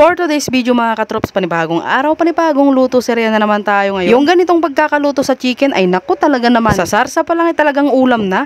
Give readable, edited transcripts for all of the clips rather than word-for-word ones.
For today's video mga katrops, panibagong araw, panibagong luto, serya na naman tayo ngayon. Yung ganitong pagkakaluto sa chicken ay naku talaga naman. Sa sarsa pa lang ay talagang ulam na.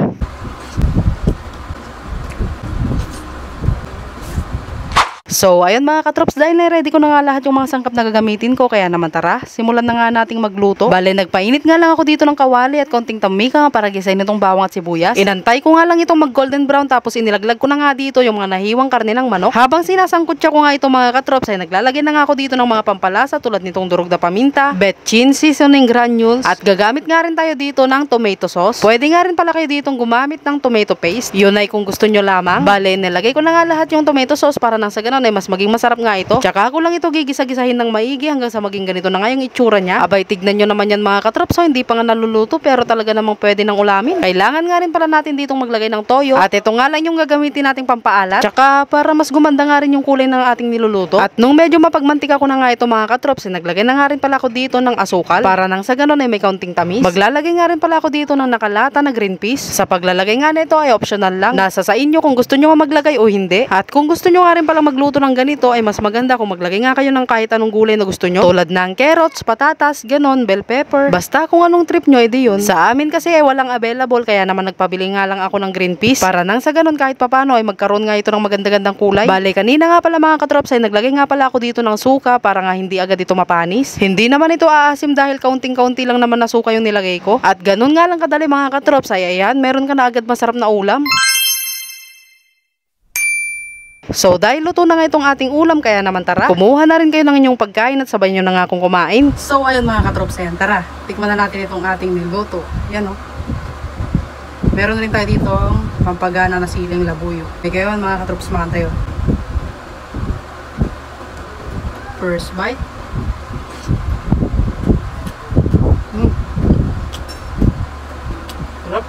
So, ayun mga katrops, dahil na-ready ko na nga lahat yung mga sangkap na gagamitin ko, kaya naman tara, simulan na nga nating magluto. Bale, nagpainit nga lang ako dito ng kawali at konting tamika nga para gisayin itong bawang at sibuyas. Inantay ko nga lang itong mag golden brown, tapos inilaglag ko na nga dito yung mga nahiwang karne ng manok. Habang sinasangkutsa ko nga ito mga katrops, ay naglalagay na nga ako dito ng mga pampalasa tulad nitong durog na paminta, betchin seasoning granules, at gagamit nga rin tayo dito ng tomato sauce. Pwede nga rin pala kayo ditong gumamit ng tomato paste. Yun ay kung gusto nyo lamang. Bale, nilagay ko na nga lahat yung tomato sauce para nang sa ganun ay mas maging masarap nga ito. Tsaka ako lang ito gigisa-gisahin ng maigi hanggang sa maging ganito na nga yung itsura niya. Abay, tignan nyo naman yan mga katrops. So, hindi pa nga naluluto pero talaga namang pwede ng ulamin. Kailangan nga rin pala natin ditong maglagay ng toyo. At ito nga lang yung gagamitin nating pampaalat. Tsaka para mas gumanda nga rin yung kulay ng ating niluluto. At nung medyo mapagmantika ko na nga ito mga katrops, naglagay na nga rin pala ako dito ng asukal para nang sa ganun ay may kaunting tamis. Maglalagay nga rin pala ako dito ng nakalata na green peas. Sa paglalagay nga nito ay optional lang. Nasa sa inyo kung gusto nyo maglagay o hindi. At kung gusto nyo nga rin pala magluto ng ganito ay mas maganda kung maglagay nga kayo ng kahit anong gulay na gusto nyo. Tulad ng carrots, patatas, ganon, bell pepper. Basta kung anong trip nyo, edi yun. Sa amin kasi ay walang available kaya naman nagpabili nga lang ako ng green peas. Para nang sa ganon kahit papano ay magkaroon nga ito ng maganda-gandang kulay. Bale, kanina nga pala mga katrops ay naglagay nga pala ako dito ng suka para nga hindi agad ito mapanis. Hindi naman ito aasim dahil kaunting-kaunti lang naman na suka yung nilagay ko. At ganon nga lang kadali mga katrops ay ayan, meron ka na agad masarap na ulam. So, dahil luto na nga itong ating ulam, kaya naman tara, kumuha na rin kayo ng inyong pagkain at sabay nyo na nga akong kumain. So, ayun mga katrops, ayan, tara, tikman na natin itong ating niluto. Yan o. Meron rin tayo dito pampagana na siling labuyo. May kayo mga katrops, makanta yun. First bite. Sarap.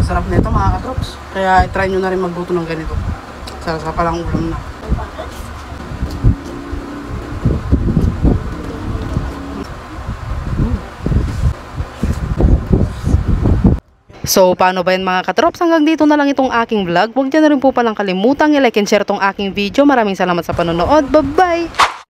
Sarap nito mga katrops. Kaya try nyo na rin magluto ng ganito. Sa palang ulam na. So, paano ba yan mga katrops? Hanggang dito na lang itong aking vlog. Huwag dyan na rin po palang kalimutang i-like and share itong aking video. Maraming salamat sa panonood. Bye-bye!